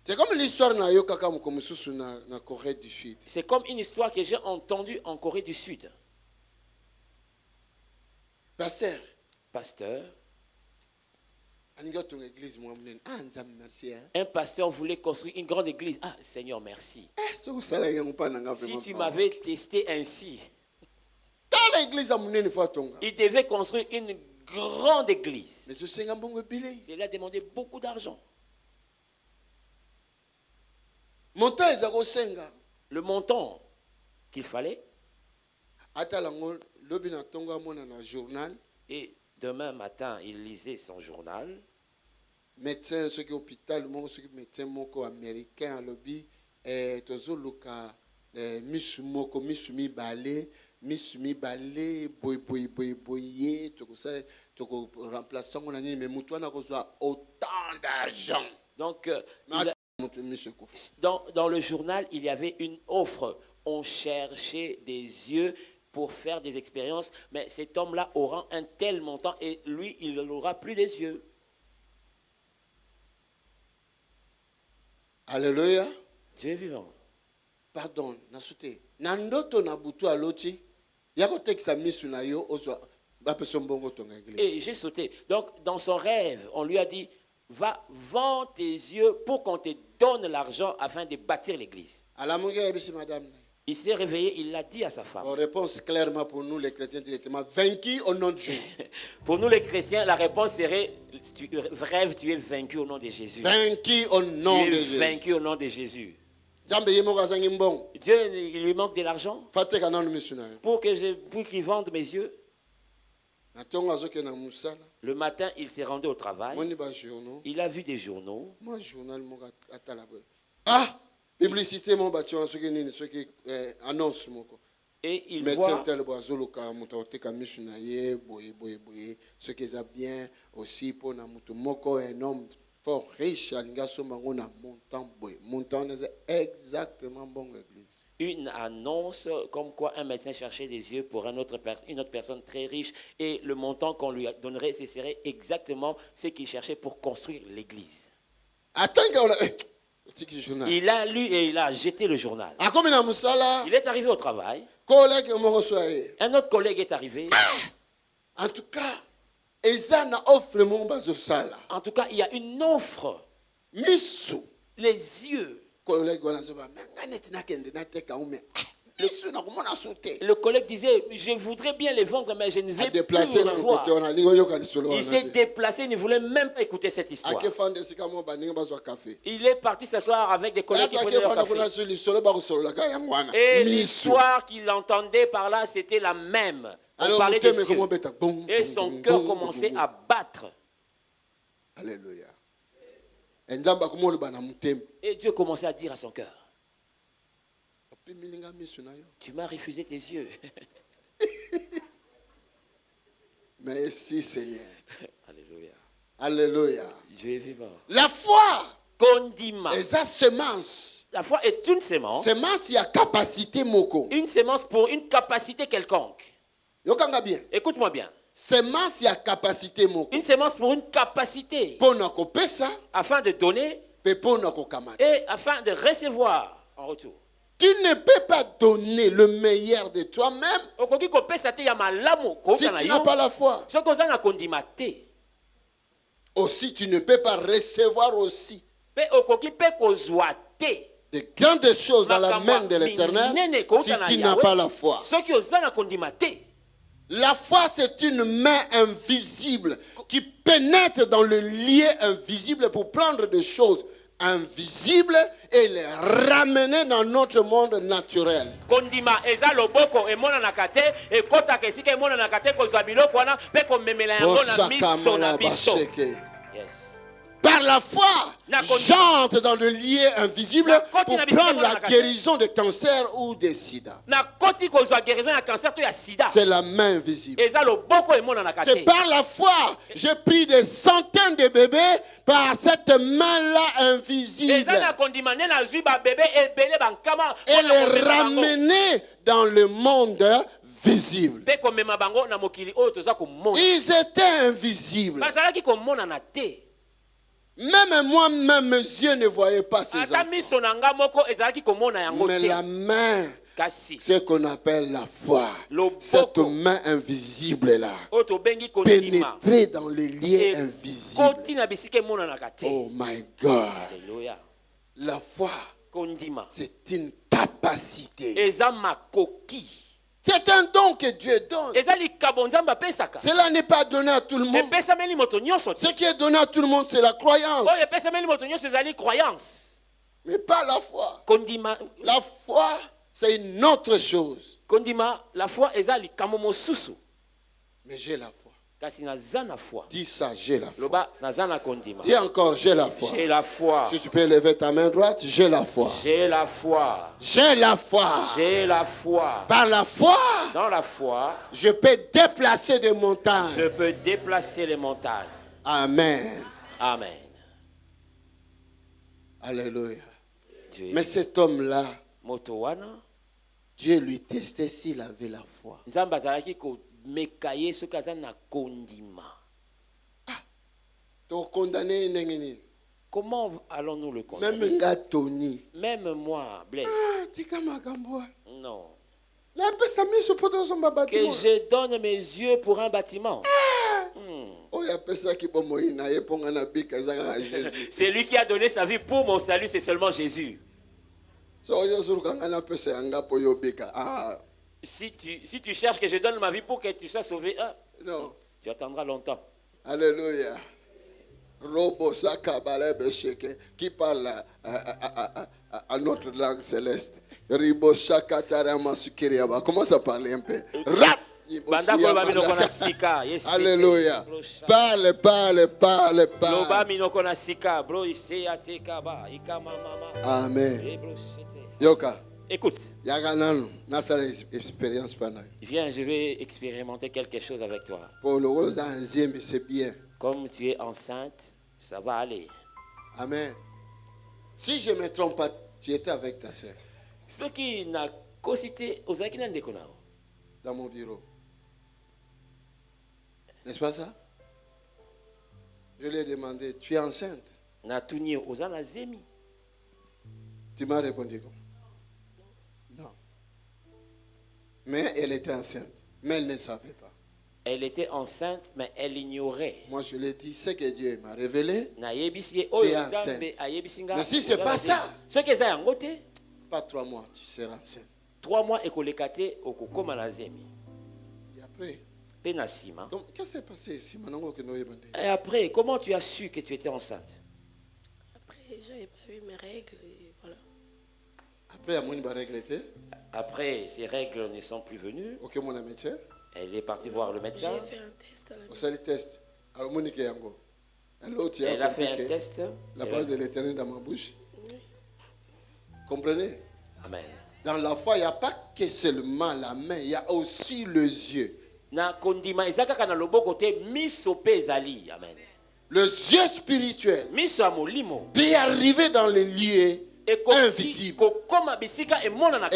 Speaker 2: C'est comme l'histoire na Corée du Sud.
Speaker 1: C'est comme une histoire que j'ai entendue en Corée du Sud. Pasteur. Un pasteur voulait construire une grande église. Ah, Seigneur, merci. Si tu m'avais testé ainsi, il devait construire une grande église. Cela a demandé beaucoup d'argent. Le montant qu'il fallait. Et demain matin, il lisait son journal.
Speaker 2: Médecin, ceux qui hôpital, ceux qui médecin moko américain, lobby, tozoluka misumi balé, boy, toko remplaçant on a dit mais mutuana reçoit autant d'argent.
Speaker 1: Donc dans le journal, il y avait une offre. On cherchait des yeux pour faire des expériences, mais cet homme-là aura un tel montant et lui, il n'aura plus des yeux.
Speaker 2: Alléluia.
Speaker 1: Dieu est vivant.
Speaker 2: Pardon, nasute. Nandoto na butu aloti. Yako tekisa misu na yo ozo bapeso mbongo tonga église.
Speaker 1: Et j'ai sauté. Donc dans son rêve, on lui a dit va vendre tes yeux pour qu'on te donne l'argent afin de bâtir l'église. Il s'est réveillé, il l'a dit à sa femme.
Speaker 2: Réponse clairement pour nous les chrétiens directement vaincu au nom de Jésus.
Speaker 1: Pour nous les chrétiens, la réponse serait rêve, tu es vaincu au nom de Jésus.
Speaker 2: Vaincu au nom de Jésus.
Speaker 1: Tu es vaincu au nom de Jésus. Dieu, il lui manque de l'argent pour qu'il vende mes yeux. Le matin, il s'est rendu au travail. Il a vu des journaux.
Speaker 2: Ah, publicité, mon bâtiment, ce qui annonce.
Speaker 1: Et il voit
Speaker 2: ce qui est bien aussi pour un homme fort riche, montant exactement bon église.
Speaker 1: Une annonce comme quoi un médecin cherchait des yeux pour une autre personne très riche et le montant qu'on lui donnerait, ce serait exactement ce qu'il cherchait pour construire l'église. Il a lu et il a jeté le journal. Il est arrivé au travail. Un autre collègue est arrivé.
Speaker 2: En tout cas, il
Speaker 1: y a une offre. Les yeux. Le collègue disait, je voudrais bien les vendre, mais je ne vais plus les voir. Il s'est déplacé, il ne voulait même pas écouter cette histoire. Il est parti s'asseoir avec des collègues qui prenaient leur café. Et l'histoire qu'il entendait par là, c'était la même. On parlait des cieux. Et son cœur commençait à battre.
Speaker 2: Alléluia.
Speaker 1: Et Dieu commençait à dire à son cœur, tu m'as refusé tes yeux.
Speaker 2: Merci Seigneur.
Speaker 1: Alléluia.
Speaker 2: Alléluia.
Speaker 1: Dieu est vivant.
Speaker 2: La foi.
Speaker 1: Condiment.
Speaker 2: Semence.
Speaker 1: La foi est une sémence.
Speaker 2: Semence, il y a capacité moko.
Speaker 1: Une sémence pour une capacité quelconque. Écoute-moi bien.
Speaker 2: Semence, il y a capacité moko.
Speaker 1: Une sémence pour une capacité. Afin de donner. Et afin de recevoir en retour.
Speaker 2: Tu ne peux pas donner le meilleur de toi-même si tu n'as pas la foi. Aussi, tu ne peux pas recevoir aussi de grandes choses dans la main de l'Éternel si tu n'as pas la foi. La foi, c'est une main invisible qui pénètre dans le lieu invisible pour prendre des choses invisible et les ramener dans notre monde naturel.
Speaker 1: Kondima eza loboko emona nakate e kota kesika emona nakate ko zabilo kwana pe ko memela yango na miso na biso. Yes.
Speaker 2: Par la foi, j'entre dans le lieu invisible pour prendre la guérison de cancer ou de sida. C'est la main invisible. C'est par la foi, j'ai pris des centaines de bébés par cette main-là invisible. Et les ramener dans le monde visible. Ils étaient invisibles. Même moi-même, mes yeux ne voyaient pas ces enfants. Mais la main, ce qu'on appelle la foi, cette main invisible-là, pénétrer dans les liens invisibles. Oh my God. La foi, c'est une capacité. C'est un don que Dieu donne. Cela n'est pas donné à tout le monde. Ce qui est donné à tout le monde, c'est la croyance. Mais pas la foi. La foi, c'est une autre chose. Mais j'ai la foi. Dis ça, j'ai la foi. Dis encore, j'ai la foi.
Speaker 1: J'ai la foi.
Speaker 2: Si tu peux lever ta main droite, j'ai la foi.
Speaker 1: J'ai la foi.
Speaker 2: J'ai la foi.
Speaker 1: J'ai la foi.
Speaker 2: Par la foi,
Speaker 1: dans la foi,
Speaker 2: je peux déplacer des montagnes.
Speaker 1: Je peux déplacer les montagnes.
Speaker 2: Amen.
Speaker 1: Amen.
Speaker 2: Alléluia. Mais cet homme-là, Dieu lui testait s'il avait la foi.
Speaker 1: Comment allons-nous le condamner? Même moi, Blaise. Non. Que je donne mes yeux pour un bâtiment. C'est lui qui a donné sa vie pour mon salut, c'est seulement Jésus. Si tu cherches que je donne ma vie pour que tu sois sauvé, non, tu attendras longtemps.
Speaker 2: Alléluia. Qui parle à notre langue céleste. Commence à parler un peu. Rap. Alléluia. Parle. Amen. Yoka.
Speaker 1: Écoute.
Speaker 2: Viens,
Speaker 1: je vais expérimenter quelque chose avec toi.
Speaker 2: C'est bien.
Speaker 1: Comme tu es enceinte, ça va aller.
Speaker 2: Amen. Si je ne me trompe pas, tu étais avec ta soeur.
Speaker 1: Ce qui n'a qu'au cité aux Akinande Konao.
Speaker 2: Dans mon bureau. N'est-ce pas ça? Je lui ai demandé, tu es enceinte? Tu m'as répondu quoi? Non. Mais elle était enceinte. Mais elle ne savait pas.
Speaker 1: Elle était enceinte, mais elle ignorait.
Speaker 2: Moi, je lui ai dit, ce que Dieu m'a révélé, tu es enceinte. Mais si ce n'est pas ça, pas 3 mois, tu seras enceinte.
Speaker 1: 3 mois ekolekate okokoma na zemi.
Speaker 2: Et après?
Speaker 1: Penasima.
Speaker 2: Donc qu'est-ce qui s'est passé ici?
Speaker 1: Et après, comment tu as su que tu étais enceinte?
Speaker 3: Après, j'avais pas eu mes règles et voilà.
Speaker 2: Après, à mon règle était?
Speaker 1: Après, ces règles ne sont plus venues.
Speaker 2: Ok, mon médecin.
Speaker 1: Elle est partie voir le médecin.
Speaker 3: J'ai fait un test à la maison.
Speaker 2: Au le test. Alors, Monique Yango.
Speaker 1: Elle a fait un test.
Speaker 2: La parole de l'Éternel dans ma bouche. Oui. Comprenez?
Speaker 1: Amen.
Speaker 2: Dans la foi, il n'y a pas que seulement la main, il y a aussi les yeux.
Speaker 1: Na kondima ezaka na loboko te miso pe ezali. Amen.
Speaker 2: Les yeux spirituels.
Speaker 1: Miso amolimo.
Speaker 2: Peut arriver dans les lieux invisibles.
Speaker 1: Et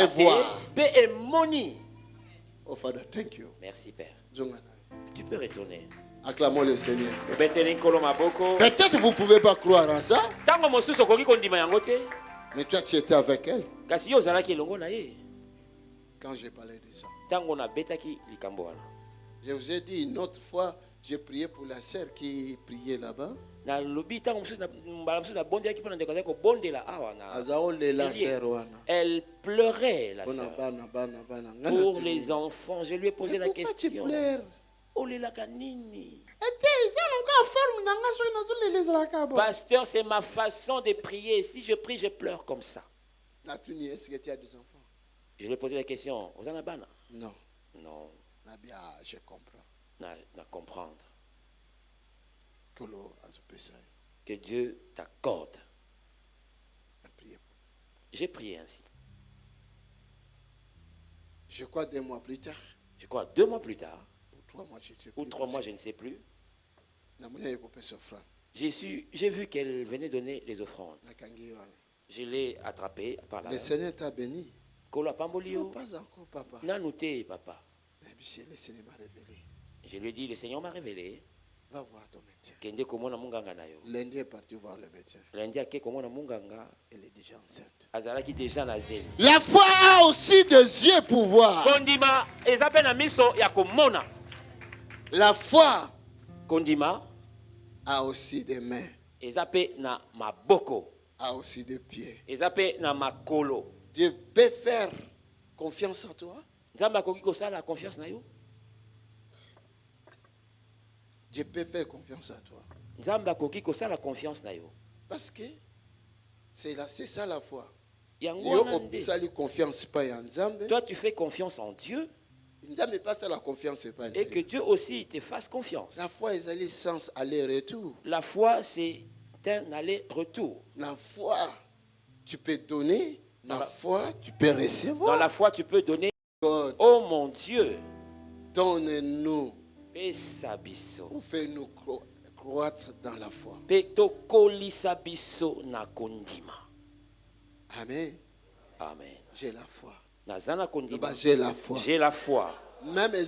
Speaker 2: voir.
Speaker 1: Oh
Speaker 2: Father, thank you.
Speaker 1: Merci Père. Tu peux retourner.
Speaker 2: Acclamons le Seigneur.
Speaker 1: Peut-être
Speaker 2: vous ne pouvez pas croire en ça. Mais toi tu étais avec elle. Quand j'ai parlé de ça. Je vous ai dit une autre fois, j'ai prié pour la sœur qui priait là-bas.
Speaker 1: Elle pleurait, la sœur. Pour les enfants, je lui ai posé la question. Pasteur, c'est ma façon de prier. Si je prie, je pleure comme ça.
Speaker 2: Est-ce que tu as des enfants?
Speaker 1: Je lui ai posé la question.
Speaker 2: Non.
Speaker 1: Non.
Speaker 2: Je comprends.
Speaker 1: Comprendre. Que Dieu t'accorde. J'ai prié ainsi.
Speaker 2: Je crois 2 mois plus tard.
Speaker 1: Je crois 2 mois plus tard.
Speaker 2: Ou
Speaker 1: 3 mois, je ne sais plus. J'ai vu qu'elle venait donner les offrandes. Je l'ai attrapée par la main.
Speaker 2: Le Seigneur t'a béni.
Speaker 1: Non,
Speaker 2: pas encore, papa.
Speaker 1: Nanouté, papa.
Speaker 2: Le Seigneur m'a révélé.
Speaker 1: Je lui ai dit, le Seigneur m'a révélé.
Speaker 2: Va voir ton médecin.
Speaker 1: Lundi
Speaker 2: est parti voir le médecin.
Speaker 1: Elle
Speaker 2: est déjà enceinte.
Speaker 1: La
Speaker 2: foi a aussi des yeux pour voir. La foi a aussi des mains. A aussi des pieds. Dieu peut faire confiance en toi. Dieu peut faire confiance à toi. Parce que c'est ça la foi.
Speaker 1: Toi, tu fais confiance en Dieu. Et que Dieu aussi te fasse confiance.
Speaker 2: La foi est sans aller-retour.
Speaker 1: La foi, c'est un aller-retour.
Speaker 2: La foi, tu peux donner. La foi, tu peux recevoir.
Speaker 1: Dans la foi, tu peux donner. Oh mon Dieu,
Speaker 2: donne-nous.
Speaker 1: Pour
Speaker 2: faire nous croître dans la foi. Amen.
Speaker 1: Amen.
Speaker 2: J'ai la foi.
Speaker 1: J'ai la foi. J'ai la foi.
Speaker 2: Même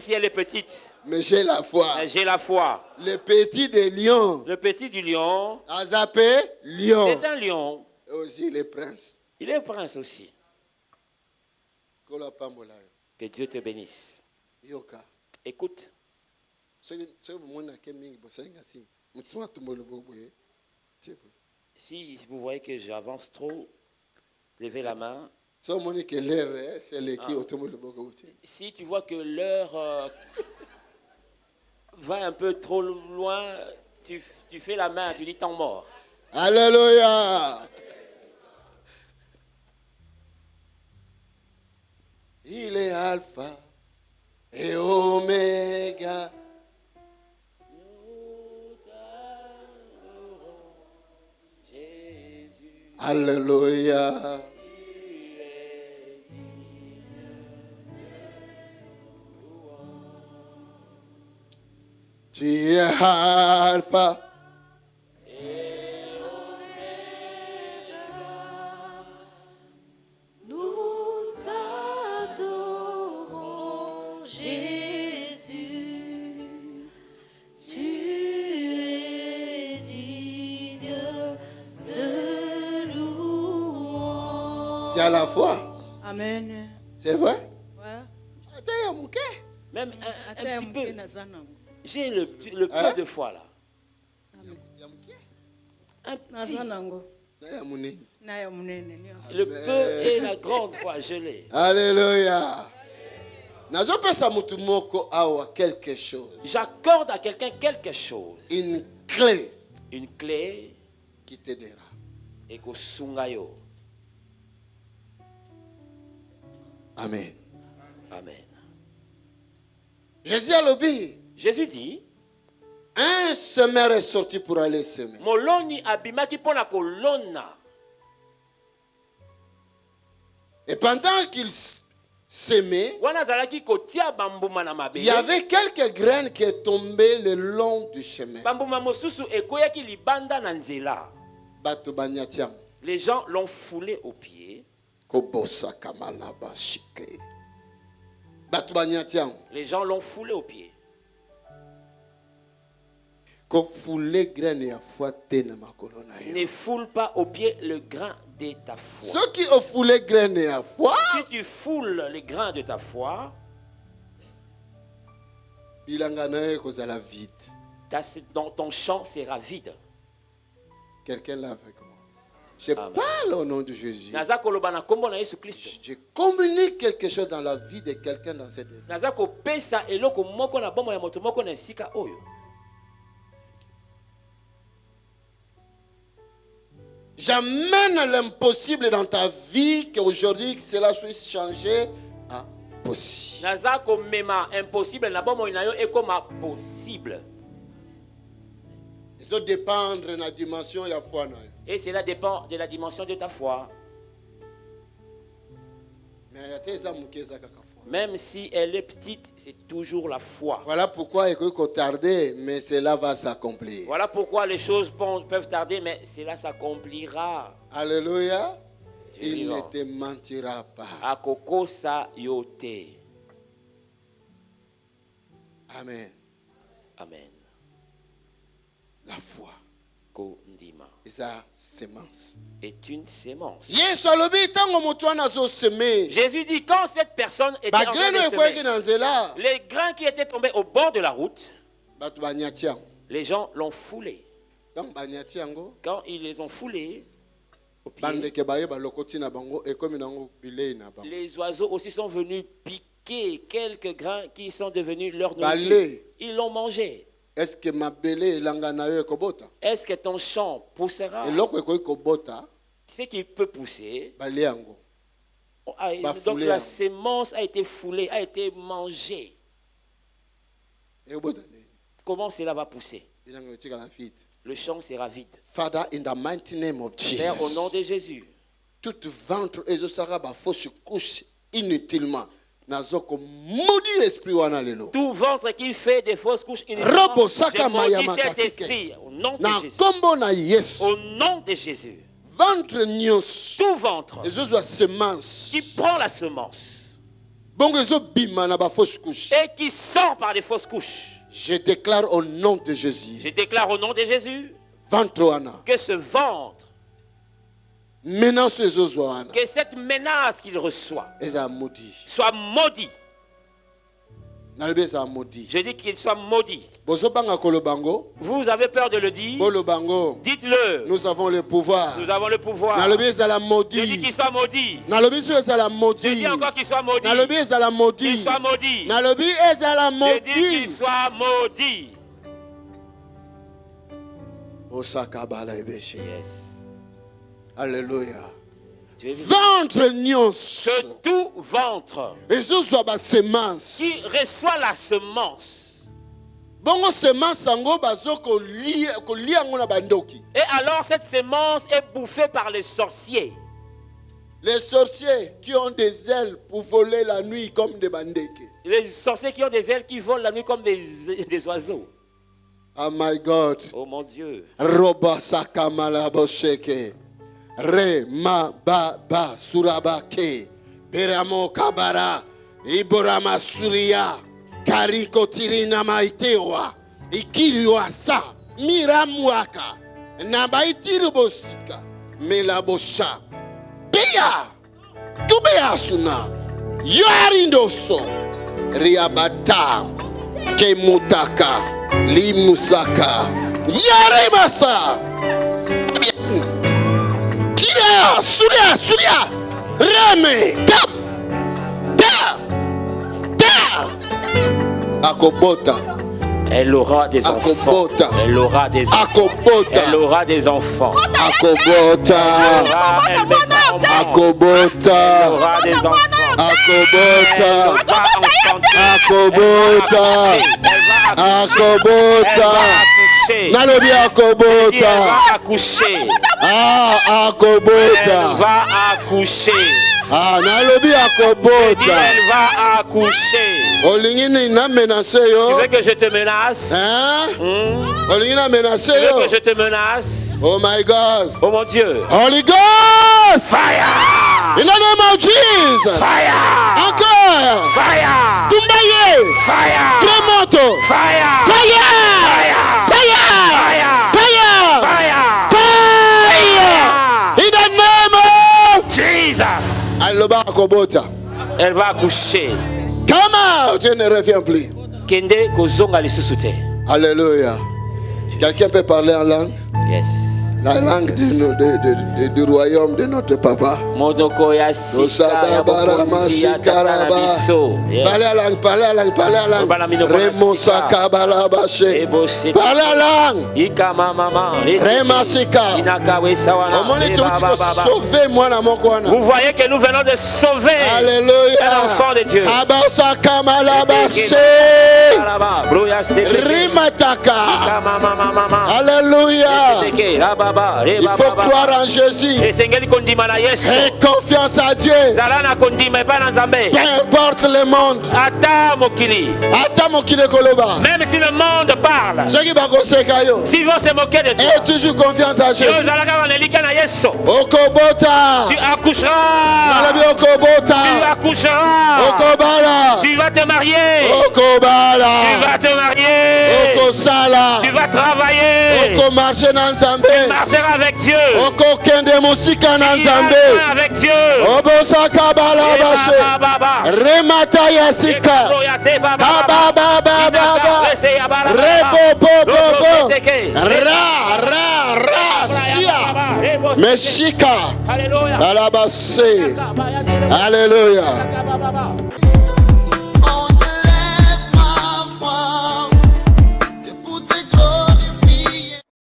Speaker 1: si elle est petite.
Speaker 2: Mais j'ai la foi.
Speaker 1: J'ai la foi.
Speaker 2: Le petit des lions.
Speaker 1: Le petit du lion.
Speaker 2: Azapé, lion.
Speaker 1: C'est un lion.
Speaker 2: Et aussi le prince.
Speaker 1: Il est prince aussi. Que Dieu te bénisse. Écoute. Si vous voyez que j'avance trop, levez la main. Si tu vois que l'heure va un peu trop loin, tu fais la main, tu dis temps mort.
Speaker 2: Alléluia. Il est alpha et oméga. Alléluia. Tu es alpha
Speaker 3: et oméga. Nous t'adorons, Jésus. Tu es digne de louange.
Speaker 2: Tu as la foi.
Speaker 3: Amen.
Speaker 2: C'est vrai?
Speaker 3: Ouais.
Speaker 1: Même un petit peu. J'ai le peu de foi là. Un petit. Le peu et la grande foi, je l'ai.
Speaker 2: Alléluia.
Speaker 1: J'accorde à quelqu'un quelque chose.
Speaker 2: Une clé.
Speaker 1: Une clé
Speaker 2: qui t'aidera.
Speaker 1: Et qu'au sungayo.
Speaker 2: Amen.
Speaker 1: Amen.
Speaker 2: Jésus dit, un semeur est sorti pour aller semer.
Speaker 1: Moloni abimaki pona kolona.
Speaker 2: Et pendant qu'il s'aimait, il y avait quelques graines qui tombaient le long du chemin.
Speaker 1: Les gens l'ont foulé aux pieds. Les gens l'ont foulé aux pieds. Ne foule pas au pied le grain de ta foi. Si tu foules le grain de ta foi, dans ton champ sera vide.
Speaker 2: Quelqu'un l'a avec moi. Je parle au nom de Jésus.
Speaker 1: Je
Speaker 2: communique quelque chose dans la vie de quelqu'un dans cette vie. J'amène l'impossible dans ta vie, qu'aujourd'hui cela soit changé à possible. Et ça dépend de la dimension de la foi.
Speaker 1: Et cela dépend de la dimension de ta foi. Même si elle est petite, c'est toujours la foi.
Speaker 2: Voilà pourquoi il faut tarder, mais cela va s'accomplir.
Speaker 1: Voilà pourquoi les choses peuvent tarder, mais cela s'accomplira.
Speaker 2: Alléluia. Il ne te mentira pas. Amen.
Speaker 1: Amen.
Speaker 2: La foi
Speaker 1: est une sémence.
Speaker 2: Jésus
Speaker 1: dit quand cette personne était en train de semer, les grains qui étaient tombés au bord de la route, les gens l'ont foulé. Quand ils les ont foulés au pied, les oiseaux aussi sont venus piquer quelques grains qui sont devenus leur nourriture. Ils l'ont mangé.
Speaker 2: Est-ce que
Speaker 1: ton champ poussera? Ce qui peut pousser. Donc la sémence a été foulée, a été mangée. Comment cela va pousser? Le champ sera vide.
Speaker 2: Father, in the mighty name of Jesus.
Speaker 1: Père, au nom de Jésus.
Speaker 2: Tout ventre et fausse couche inutilement. Tout
Speaker 1: ventre qui fait des fausses couches inutilement, je maudis cet esprit au nom de Jésus. Au nom de Jésus. Tout ventre qui prend la semence et qui sort par des fausses couches.
Speaker 2: Je déclare au nom de Jésus.
Speaker 1: Je déclare au nom de Jésus que ce ventre, que cette menace qu'il reçoit soit maudit. Je dis qu'il soit maudit. Vous avez peur de le dire? Dites-le.
Speaker 2: Nous avons le pouvoir.
Speaker 1: Nous avons le pouvoir. Je dis qu'il soit maudit. Je dis encore qu'il soit maudit. Qu'il soit maudit. Je dis qu'il soit maudit. Yes.
Speaker 2: Alléluia. Ventre nios.
Speaker 1: Que tout ventre qui reçoit la semence. Et alors cette semence est bouffée par les sorciers.
Speaker 2: Les sorciers qui ont des ailes pour voler la nuit comme des bandèques.
Speaker 1: Les sorciers qui ont des ailes qui volent la nuit comme des oiseaux.
Speaker 2: Oh my God.
Speaker 1: Oh mon Dieu.
Speaker 2: Roba sakamala bosheke. Re ma ba ba surabake. Beramo kabara. Iborama suria. Kariko tirina maitewa. Ikiriwa sa. Miramuaka. Nabaitiru bosika. Melabosha. Bia. Tubea suna. Yarindoso. Riabata. Kemutaka. Limusaka. Yaremasa. Souria. Reme. Tap. Akobota.
Speaker 1: Elle aura des enfants. Elle aura des enfants. Elle aura des enfants.
Speaker 2: Akobota.
Speaker 1: Elle mettra en main.
Speaker 2: Akobota.
Speaker 1: Elle aura des enfants.
Speaker 2: Akobota. Nalobi Akobota.
Speaker 1: Elle va accoucher.
Speaker 2: Akobota.
Speaker 1: Elle va accoucher.
Speaker 2: Nalobi Akobota.
Speaker 1: Elle va accoucher.
Speaker 2: Olingini na menace yo.
Speaker 1: Tu veux que je te menace?
Speaker 2: Olingini na menace yo.
Speaker 1: Tu veux que je te menace?
Speaker 2: Oh my God.
Speaker 1: Oh mon Dieu.
Speaker 2: Holy Ghost.
Speaker 1: Fire.
Speaker 2: In the name of Jesus.
Speaker 1: Fire.
Speaker 2: Encore.
Speaker 1: Fire.
Speaker 2: Tumbaye.
Speaker 1: Fire.
Speaker 2: Tremoto.
Speaker 1: Fire.
Speaker 2: Fire. Fire. In the name of
Speaker 1: Jesus. Elle va accoucher.
Speaker 2: Come out. Je ne reviens plus.
Speaker 1: Kende kozonga lisusu te.
Speaker 2: Alléluia. Quelqu'un peut parler en langue?
Speaker 1: Yes.
Speaker 2: La langue du royaume de notre papa.
Speaker 1: Modoko ya sika ya bokonzi ya tata na biso.
Speaker 2: Parlez à langue. Remosa kabalabashe. Parlez à langue.
Speaker 1: Ika mama.
Speaker 2: Remasika.
Speaker 1: Inakawe sawana. Vous voyez que nous venons de sauver un enfant de Dieu.
Speaker 2: Abasa kamalabashe. Rimataka. Alléluia. Il faut croire en Jésus. Et confiance à Dieu. Peu importe le monde.
Speaker 1: Même si le monde parle, s'ils vont se moquer de toi,
Speaker 2: et toujours confiance à Jésus.
Speaker 1: Tu accoucheras. Tu vas te marier. Tu vas travailler. Tu marcheras avec Dieu. Avec Dieu.
Speaker 2: Meshika. Alléluia.